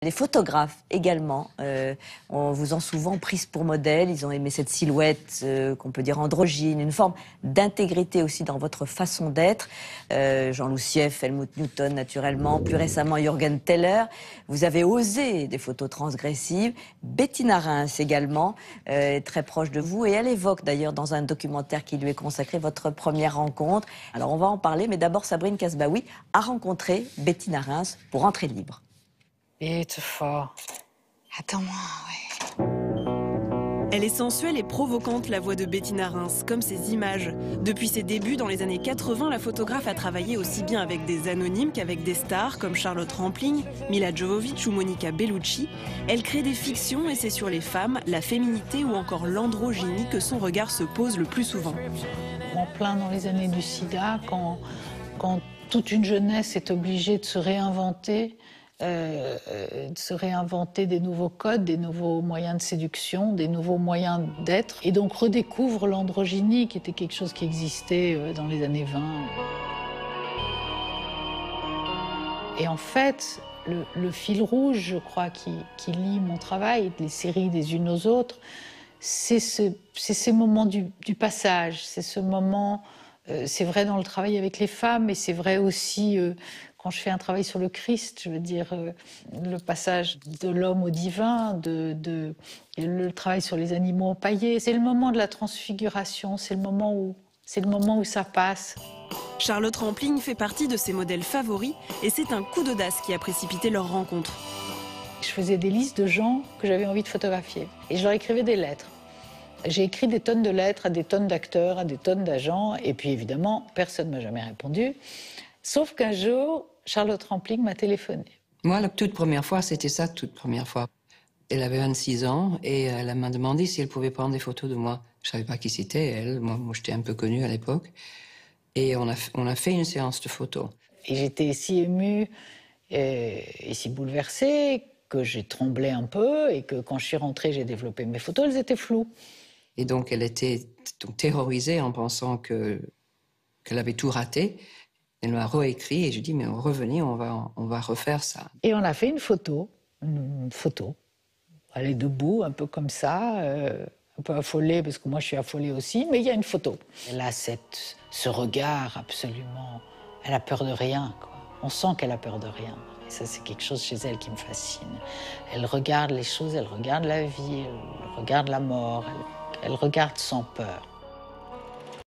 Les photographes également vous ont souvent prise pour modèle. Ils ont aimé cette silhouette qu'on peut dire androgyne, une forme d'intégrité aussi dans votre façon d'être. Jean Loussieff, Helmut Newton naturellement, plus récemment Jürgen Teller. Vous avez osé des photos transgressives. Bettina Reims également, est très proche de vous et elle évoque d'ailleurs dans un documentaire qui lui est consacré votre première rencontre. Alors on va en parler, mais d'abord Sabrine Kasbaoui a rencontré Bettina Reims pour Entrée libre. Beautiful. Attends-moi, ouais. Elle est sensuelle et provocante, la voix de Bettina Reims, comme ses images. Depuis ses débuts dans les années 80, la photographe a travaillé aussi bien avec des anonymes qu'avec des stars comme Charlotte Rampling, Mila Jovovich ou Monica Bellucci. Elle crée des fictions et c'est sur les femmes, la féminité ou encore l'androgynie que son regard se pose le plus souvent. En plein dans les années du sida, quand toute une jeunesse est obligée de se réinventer, des nouveaux codes, des nouveaux moyens de séduction, des nouveaux moyens d'être, et donc redécouvre l'androgynie qui était quelque chose qui existait dans les années 20. Et en fait, le fil rouge, je crois, qui lie mon travail, les séries des unes aux autres, c'est ces moments du passage, c'est ce moment, c'est vrai dans le travail avec les femmes, mais c'est vrai aussi quand je fais un travail sur le Christ, je veux dire, le passage de l'homme au divin, le travail sur les animaux empaillés. C'est le moment de la transfiguration, c'est le moment où ça passe. Charlotte Rampling fait partie de ses modèles favoris et c'est un coup d'audace qui a précipité leur rencontre. Je faisais des listes de gens que j'avais envie de photographier et je leur écrivais des lettres. J'ai écrit des tonnes de lettres à des tonnes d'acteurs, à des tonnes d'agents, et puis évidemment, personne ne m'a jamais répondu. Sauf qu'un jour, Charlotte Rampling m'a téléphoné. Moi, la toute première fois, c'était ça, toute première fois. Elle avait 26 ans et elle m'a demandé si elle pouvait prendre des photos de moi. Je savais pas qui c'était, elle. Moi j'étais un peu connue à l'époque. Et on a fait une séance de photos. Et j'étais si émue et si bouleversée que j'ai tremblé un peu et que quand je suis rentrée, j'ai développé mes photos, elles étaient floues. Et donc, elle était terrorisée en pensant qu'elle avait tout raté. Elle m'a réécrit et je dis, mais revenez, on va refaire ça. Et on a fait une photo. Elle est debout, un peu comme ça, un peu affolée, parce que moi je suis affolée aussi, mais il y a une photo. Elle a ce regard absolument... Elle a peur de rien, quoi. On sent qu'elle a peur de rien. Et ça, c'est quelque chose chez elle qui me fascine. Elle regarde les choses, elle regarde la vie, elle regarde la mort, elle regarde sans peur.